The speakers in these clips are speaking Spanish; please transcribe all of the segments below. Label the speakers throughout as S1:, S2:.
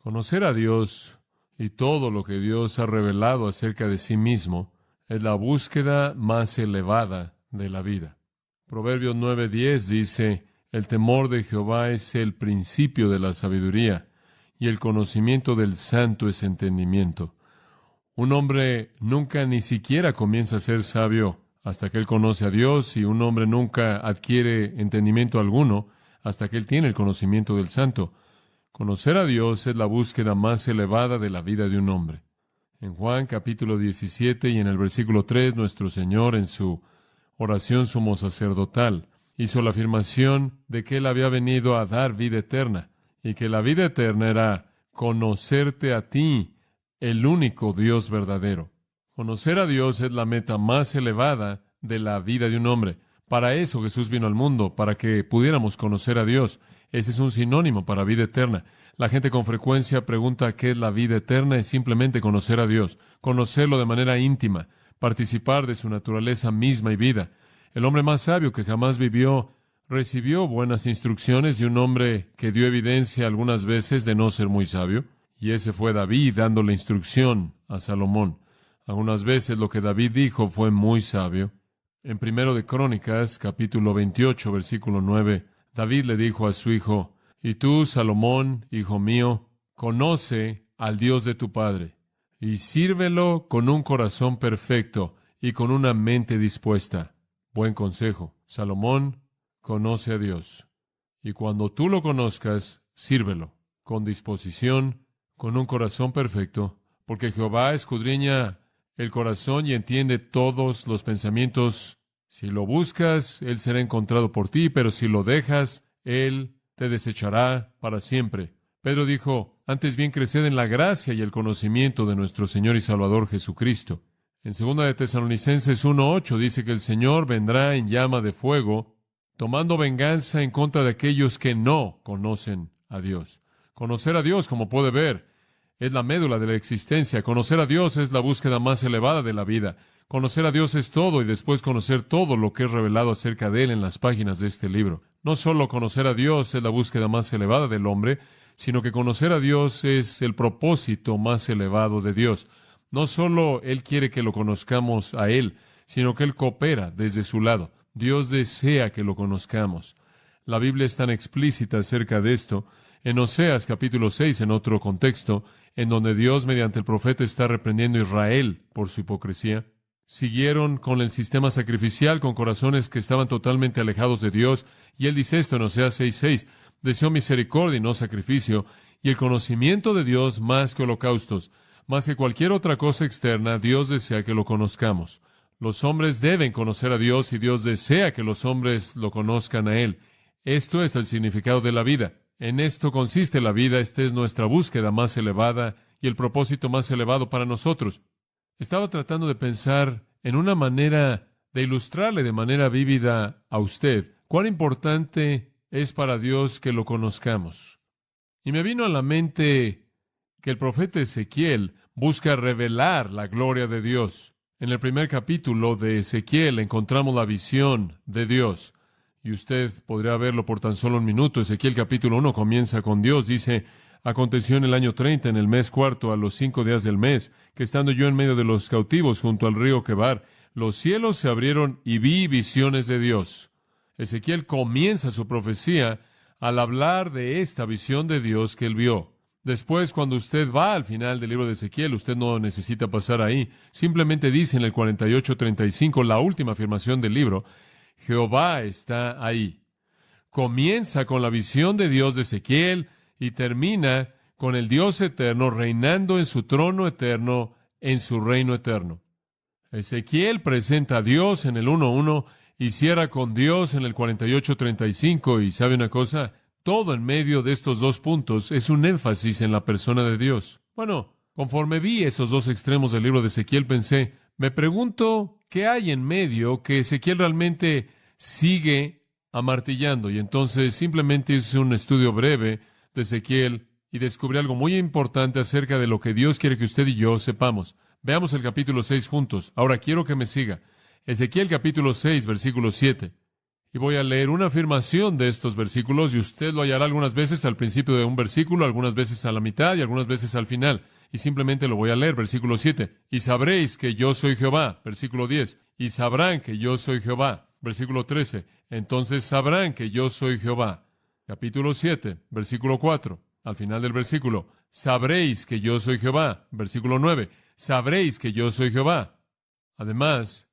S1: Conocer a Dios y todo lo que Dios ha revelado acerca de sí mismo es la búsqueda más elevada de la vida. Proverbios 9:10 dice: el temor de Jehová es el principio de la sabiduría, y el conocimiento del santo es entendimiento. Un hombre nunca ni siquiera comienza a ser sabio hasta que él conoce a Dios, y un hombre nunca adquiere entendimiento alguno hasta que él tiene el conocimiento del santo. Conocer a Dios es la búsqueda más elevada de la vida de un hombre. En Juan capítulo 17 y en el versículo 3, nuestro Señor, en su oración sumo sacerdotal, hizo la afirmación de que Él había venido a dar vida eterna, y que la vida eterna era conocerte a ti, el único Dios verdadero. Conocer a Dios es la meta más elevada de la vida de un hombre. Para eso Jesús vino al mundo, para que pudiéramos conocer a Dios. Ese es un sinónimo para vida eterna. La gente con frecuencia pregunta qué es la vida eterna. Es simplemente conocer a Dios, conocerlo de manera íntima, participar de su naturaleza misma y vida. El hombre más sabio que jamás vivió recibió buenas instrucciones de un hombre que dio evidencia algunas veces de no ser muy sabio, y ese fue David dándole instrucción a Salomón. Algunas veces lo que David dijo fue muy sabio. En 1 de Crónicas, capítulo 28, versículo 9, David le dijo a su hijo: y tú, Salomón, hijo mío, conoce al Dios de tu padre, y sírvelo con un corazón perfecto y con una mente dispuesta. Buen consejo. Salomón, conoce a Dios. Y cuando tú lo conozcas, sírvelo con disposición, con un corazón perfecto, porque Jehová escudriña el corazón y entiende todos los pensamientos. Si lo buscas, Él será encontrado por ti, pero si lo dejas, Él te desechará para siempre. Pedro dijo: antes bien creced en la gracia y el conocimiento de nuestro Señor y Salvador Jesucristo. En 2 de Tesalonicenses 1:8 dice que el Señor vendrá en llama de fuego, tomando venganza en contra de aquellos que no conocen a Dios. Conocer a Dios, como puede ver, es la médula de la existencia. Conocer a Dios es la búsqueda más elevada de la vida. Conocer a Dios es todo, y después conocer todo lo que es revelado acerca de Él en las páginas de este libro. No solo conocer a Dios es la búsqueda más elevada del hombre, sino que conocer a Dios es el propósito más elevado de Dios. No solo Él quiere que lo conozcamos a Él, sino que Él coopera desde su lado. Dios desea que lo conozcamos. La Biblia es tan explícita acerca de esto. En Oseas capítulo 6, en otro contexto, en donde Dios mediante el profeta está reprendiendo a Israel por su hipocresía, siguieron con el sistema sacrificial, con corazones que estaban totalmente alejados de Dios. Y Él dice esto en Oseas 6:6, deseo misericordia y no sacrificio, y el conocimiento de Dios más que holocaustos. Más que cualquier otra cosa externa, Dios desea que lo conozcamos. Los hombres deben conocer a Dios, y Dios desea que los hombres lo conozcan a Él. Esto es el significado de la vida. En esto consiste la vida. Esta es nuestra búsqueda más elevada y el propósito más elevado para nosotros. Estaba tratando de pensar en una manera de ilustrarle de manera vívida a usted cuán importante es para Dios que lo conozcamos. Y me vino a la mente que el profeta Ezequiel busca revelar la gloria de Dios. En el primer capítulo de Ezequiel encontramos la visión de Dios. Y usted podría verlo por tan solo un minuto. Ezequiel capítulo 1 comienza con Dios. Dice: aconteció en el año 30, en el mes cuarto, a los 5 días del mes, que estando yo en medio de los cautivos junto al río Quebar, los cielos se abrieron y vi visiones de Dios. Ezequiel comienza su profecía al hablar de esta visión de Dios que él vio. Después, cuando usted va al final del libro de Ezequiel, usted no necesita pasar ahí. Simplemente dice en el 48:35, la última afirmación del libro: Jehová está ahí. Comienza con la visión de Dios de Ezequiel y termina con el Dios eterno reinando en su trono eterno, en su reino eterno. Ezequiel presenta a Dios en el 1:1 y cierra con Dios en el 48:35. ¿Y sabe una cosa? Todo en medio de estos dos puntos es un énfasis en la persona de Dios. Bueno, conforme vi esos dos extremos del libro de Ezequiel, pensé, me pregunto qué hay en medio que Ezequiel realmente sigue amartillando. Y entonces simplemente hice un estudio breve de Ezequiel y descubrí algo muy importante acerca de lo que Dios quiere que usted y yo sepamos. Veamos el capítulo 6 juntos. Ahora quiero que me siga. Ezequiel capítulo 6, versículo 7. Y voy a leer una afirmación de estos versículos y usted lo hallará algunas veces al principio de un versículo, algunas veces a la mitad y algunas veces al final. Y simplemente lo voy a leer, versículo 7. Y sabréis que yo soy Jehová, versículo 10. Y sabrán que yo soy Jehová, versículo 13. Entonces sabrán que yo soy Jehová. Capítulo 7, versículo 4. Al final del versículo, sabréis que yo soy Jehová, versículo 9. Sabréis que yo soy Jehová. Además,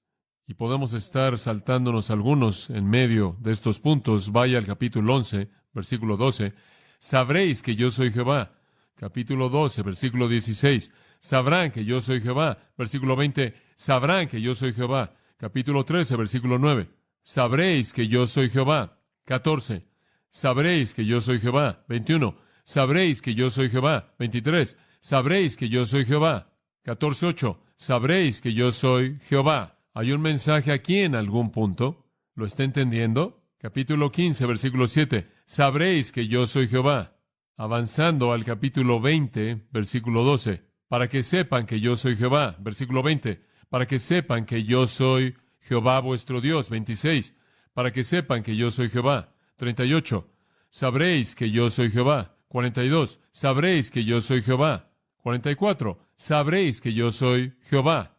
S1: y podemos estar saltándonos algunos en medio de estos puntos, vaya al capítulo 11, versículo 12. Sabréis que yo soy Jehová. Capítulo 12, versículo 16. Sabrán que yo soy Jehová. Versículo 20. Sabrán que yo soy Jehová. Capítulo 13, versículo 9. Sabréis que yo soy Jehová. 14. Sabréis que yo soy Jehová. 21. Sabréis que yo soy Jehová. 23. Sabréis que yo soy Jehová. 14:8. Sabréis que yo soy Jehová. Hay un mensaje aquí en algún punto. ¿Lo está entendiendo? Capítulo 15, versículo 7. Sabréis que yo soy Jehová. Avanzando al capítulo 20, versículo 12. Para que sepan que yo soy Jehová. Versículo 20. Para que sepan que yo soy Jehová vuestro Dios. 26. Para que sepan que yo soy Jehová. 38. Sabréis que yo soy Jehová. 42. Sabréis que yo soy Jehová. 44. Sabréis que yo soy Jehová.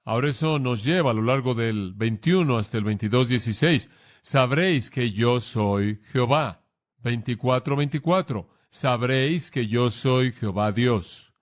S1: Ahora eso nos lleva a lo largo del 21 hasta el 22:16. Sabréis que yo soy Jehová. 24:24. Sabréis que yo soy Jehová Dios.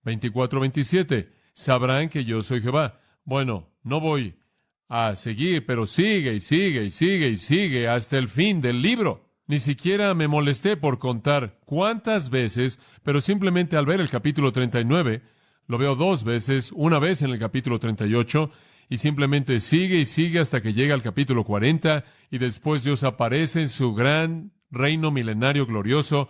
S1: 24:27. Sabrán que yo soy Jehová. Bueno, no voy a seguir, pero sigue y sigue y sigue y sigue hasta el fin del libro. Ni siquiera me molesté por contar cuántas veces, pero simplemente al ver el capítulo 39, lo veo 2 veces, una vez en el capítulo 38, y simplemente sigue y sigue hasta que llega al capítulo 40, y después Dios aparece en su gran reino milenario glorioso.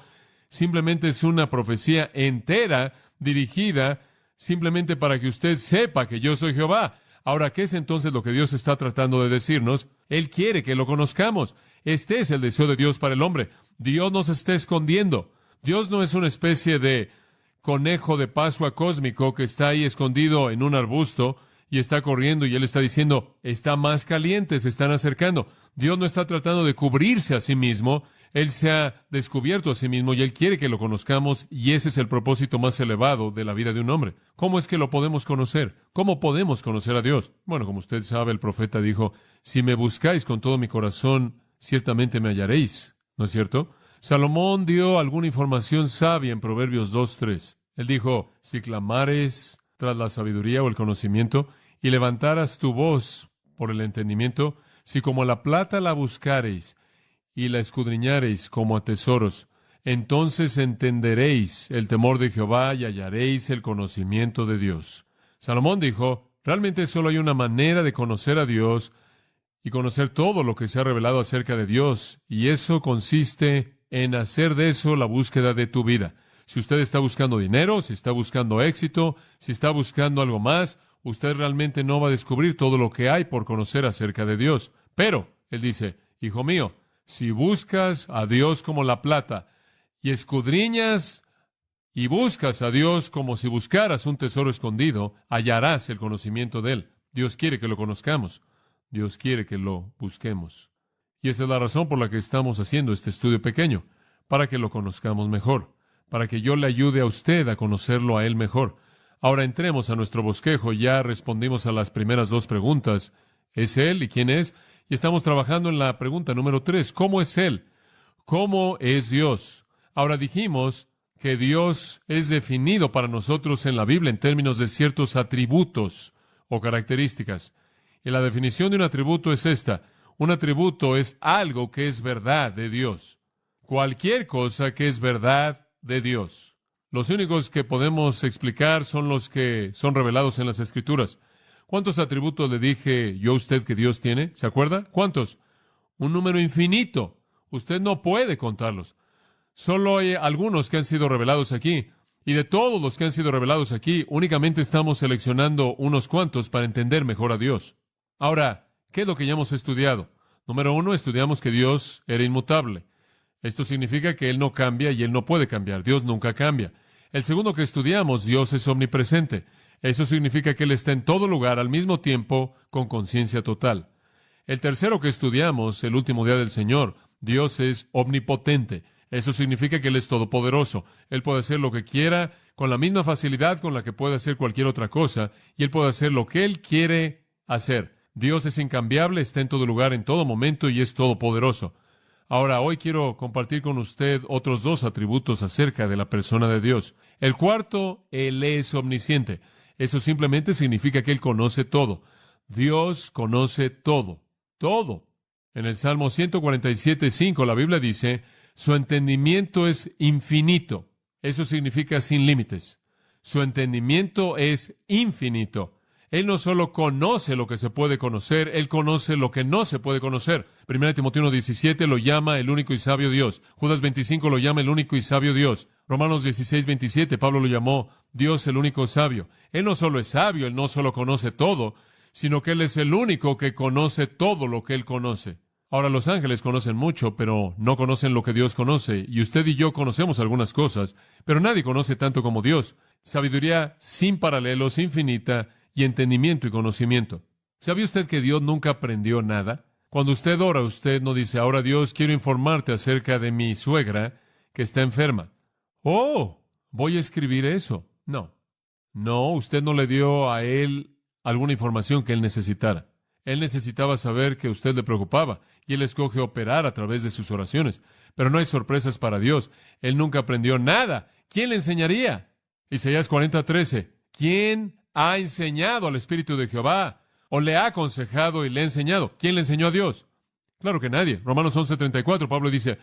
S1: Simplemente es una profecía entera dirigida simplemente para que usted sepa que yo soy Jehová. Ahora, ¿qué es entonces lo que Dios está tratando de decirnos? Él quiere que lo conozcamos. Este es el deseo de Dios para el hombre. Dios nos está escondiendo. Dios no es una especie de conejo de Pascua cósmico que está ahí escondido en un arbusto y está corriendo y Él está diciendo, está más caliente, se están acercando. Dios no está tratando de cubrirse a sí mismo. Él se ha descubierto a sí mismo y Él quiere que lo conozcamos, y ese es el propósito más elevado de la vida de un hombre. ¿Cómo es que lo podemos conocer? ¿Cómo podemos conocer a Dios? Bueno, como usted sabe, el profeta dijo, si me buscáis con todo mi corazón, ciertamente me hallaréis. ¿No es cierto? Salomón dio alguna información sabia en Proverbios 2:3. Él dijo, si clamares tras la sabiduría o el conocimiento, y levantaras tu voz por el entendimiento, si como la plata la buscareis, y la escudriñareis como a tesoros, entonces entenderéis el temor de Jehová y hallaréis el conocimiento de Dios. Salomón dijo, realmente solo hay una manera de conocer a Dios y conocer todo lo que se ha revelado acerca de Dios, y eso consiste en hacer de eso la búsqueda de tu vida. Si usted está buscando dinero, si está buscando éxito, si está buscando algo más, usted realmente no va a descubrir todo lo que hay por conocer acerca de Dios. Pero, él dice, hijo mío, si buscas a Dios como la plata y escudriñas y buscas a Dios como si buscaras un tesoro escondido, hallarás el conocimiento de Él. Dios quiere que lo conozcamos. Dios quiere que lo busquemos. Y esa es la razón por la que estamos haciendo este estudio pequeño, para que lo conozcamos mejor, para que yo le ayude a usted a conocerlo a Él mejor. Ahora entremos a nuestro bosquejo. Ya respondimos a las primeras 2 preguntas. ¿Es Él y quién es? Y estamos trabajando en la pregunta número 3. ¿Cómo es Él? ¿Cómo es Dios? Ahora dijimos que Dios es definido para nosotros en la Biblia en términos de ciertos atributos o características. Y la definición de un atributo es esta. Un atributo es algo que es verdad de Dios. Cualquier cosa que es verdad de Dios. Los únicos que podemos explicar son los que son revelados en las Escrituras. ¿Cuántos atributos le dije yo a usted que Dios tiene? ¿Se acuerda? ¿Cuántos? Un número infinito. Usted no puede contarlos. Solo hay algunos que han sido revelados aquí. Y de todos los que han sido revelados aquí, únicamente estamos seleccionando unos cuantos para entender mejor a Dios. Ahora, ¿qué es lo que ya hemos estudiado? Número 1, estudiamos que Dios era inmutable. Esto significa que Él no cambia y Él no puede cambiar. Dios nunca cambia. El segundo que estudiamos, Dios es omnipresente. Eso significa que Él está en todo lugar al mismo tiempo con conciencia total. El tercero que estudiamos, el último día del Señor, Dios es omnipotente. Eso significa que Él es todopoderoso. Él puede hacer lo que quiera con la misma facilidad con la que puede hacer cualquier otra cosa, y Él puede hacer lo que Él quiere hacer. Dios es incambiable, está en todo lugar, en todo momento, y es todopoderoso. Ahora, hoy quiero compartir con usted otros dos atributos acerca de la persona de Dios. El cuarto, Él es omnisciente. Eso simplemente significa que Él conoce todo. Dios conoce todo. Todo. En el Salmo 147:5, la Biblia dice, su entendimiento es infinito. Eso significa sin límites. Su entendimiento es infinito. Él no solo conoce lo que se puede conocer, Él conoce lo que no se puede conocer. 1 Timoteo 1:17 lo llama el único y sabio Dios. Judas 25 lo llama el único y sabio Dios. Romanos 16:27, Pablo lo llamó Dios el único sabio. Él no solo es sabio, Él no solo conoce todo, sino que Él es el único que conoce todo lo que Él conoce. Ahora, los ángeles conocen mucho, pero no conocen lo que Dios conoce. Y usted y yo conocemos algunas cosas, pero nadie conoce tanto como Dios. Sabiduría sin paralelos, infinita, y entendimiento y conocimiento. ¿Sabía usted que Dios nunca aprendió nada? Cuando usted ora, usted no dice, ahora Dios, quiero informarte acerca de mi suegra que está enferma. Oh, voy a escribir eso. No. No, usted no le dio a Él alguna información que Él necesitara. Él necesitaba saber que usted le preocupaba, y Él escoge operar a través de sus oraciones. Pero no hay sorpresas para Dios. Él nunca aprendió nada. ¿Quién le enseñaría? Isaías 40:13. ¿Quién ha enseñado al Espíritu de Jehová? ¿O le ha aconsejado y le ha enseñado? ¿Quién le enseñó a Dios? Claro que nadie. Romanos 11:34, Pablo dice,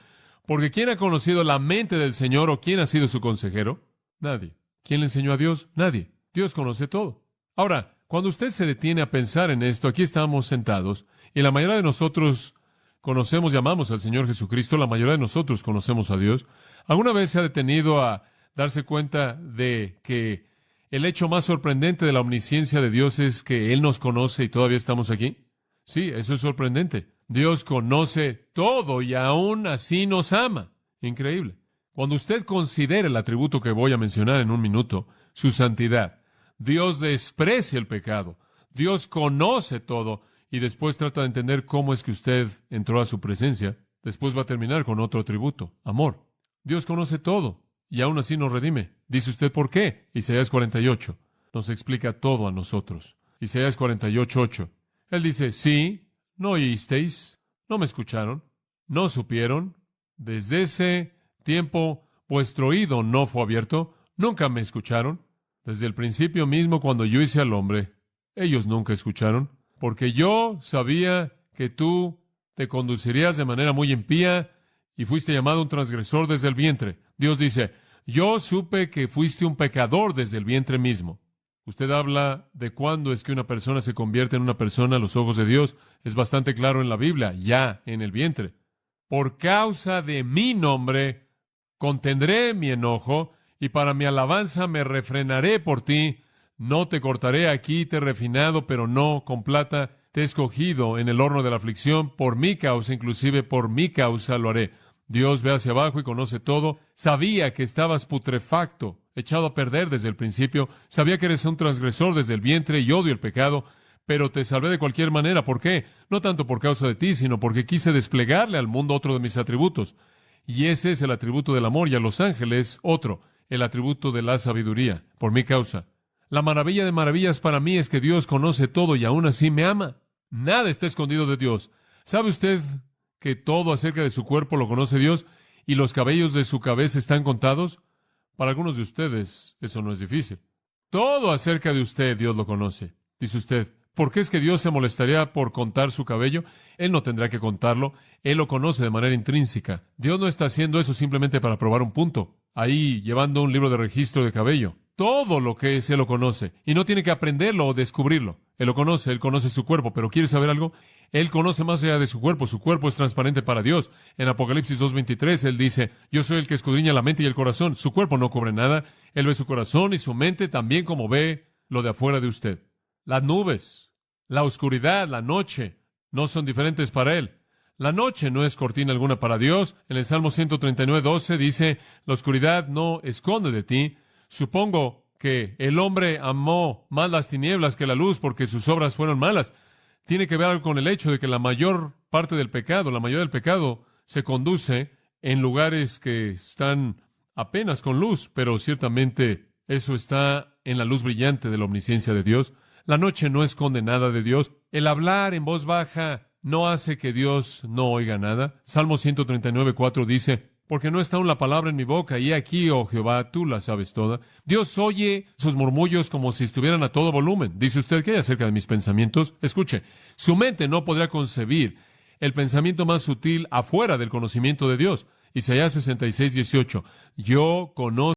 S1: porque ¿quién ha conocido la mente del Señor o quién ha sido su consejero? Nadie. ¿Quién le enseñó a Dios? Nadie. Dios conoce todo. Ahora, cuando usted se detiene a pensar en esto, aquí estamos sentados, y la mayoría de nosotros conocemos y amamos al Señor Jesucristo, la mayoría de nosotros conocemos a Dios. ¿Alguna vez se ha detenido a darse cuenta de que el hecho más sorprendente de la omnisciencia de Dios es que Él nos conoce y todavía estamos aquí? Sí, eso es sorprendente. Dios conoce todo y aún así nos ama. Increíble. Cuando usted considere el atributo que voy a mencionar en un minuto, su santidad, Dios desprecia el pecado. Dios conoce todo y después trata de entender cómo es que usted entró a su presencia. Después va a terminar con otro atributo, amor. Dios conoce todo y aún así nos redime. Dice usted, ¿por qué? Isaías 48 nos explica todo a nosotros. Isaías 48:8. Él dice, sí, no oísteis, no me escucharon, no supieron. Desde ese tiempo vuestro oído no fue abierto, nunca me escucharon. Desde el principio mismo, cuando yo hice al hombre, ellos nunca escucharon, porque yo sabía que tú te conducirías de manera muy impía y fuiste llamado un transgresor desde el vientre. Dios dice, yo supe que fuiste un pecador desde el vientre mismo. Usted habla de cuándo es que una persona se convierte en una persona a los ojos de Dios. Es bastante claro en la Biblia, ya en el vientre. Por causa de mi nombre, contendré mi enojo, y para mi alabanza me refrenaré por ti. No te cortaré aquí, te he refinado, pero no con plata. Te he escogido en el horno de la aflicción. Por mi causa, inclusive por mi causa lo haré. Dios ve hacia abajo y conoce todo. Sabía que estabas putrefacto, echado a perder desde el principio. Sabía que eres un transgresor desde el vientre y odio el pecado. Pero te salvé de cualquier manera. ¿Por qué? No tanto por causa de ti, sino porque quise desplegarle al mundo otro de mis atributos. Y ese es el atributo del amor, y a los ángeles otro, el atributo de la sabiduría, por mi causa. La maravilla de maravillas para mí es que Dios conoce todo y aún así me ama. Nada está escondido de Dios. ¿Sabe usted que todo acerca de su cuerpo lo conoce Dios y los cabellos de su cabeza están contados? Para algunos de ustedes eso no es difícil. Todo acerca de usted Dios lo conoce. Dice usted, ¿por qué es que Dios se molestaría por contar su cabello? Él no tendrá que contarlo. Él lo conoce de manera intrínseca. Dios no está haciendo eso simplemente para probar un punto, ahí llevando un libro de registro de cabello. Todo lo que es, Él lo conoce. Y no tiene que aprenderlo o descubrirlo. Él lo conoce, Él conoce su cuerpo. Pero ¿quiere saber algo? Él conoce más allá de su cuerpo. Su cuerpo es transparente para Dios. En Apocalipsis 2:23, Él dice, yo soy el que escudriña la mente y el corazón. Su cuerpo no cubre nada. Él ve su corazón y su mente también como ve lo de afuera de usted. Las nubes, la oscuridad, la noche, no son diferentes para Él. La noche no es cortina alguna para Dios. En el Salmo 139:12 dice, la oscuridad no esconde de ti. Supongo que el hombre amó más las tinieblas que la luz porque sus obras fueron malas. tiene que ver algo con el hecho de que la mayor parte del pecado, la mayoría del pecado, se conduce en lugares que están apenas con luz, pero ciertamente eso está en la luz brillante de la omnisciencia de Dios. La noche no esconde nada de Dios. El hablar en voz baja no hace que Dios no oiga nada. Salmo 139:4 dice, porque no está aún la palabra en mi boca, y aquí, oh Jehová, tú la sabes toda. Dios oye sus murmullos como si estuvieran a todo volumen. Dice usted, ¿qué hay acerca de mis pensamientos? Escuche, su mente no podrá concebir el pensamiento más sutil afuera del conocimiento de Dios. Isaías 66:18. Yo conozco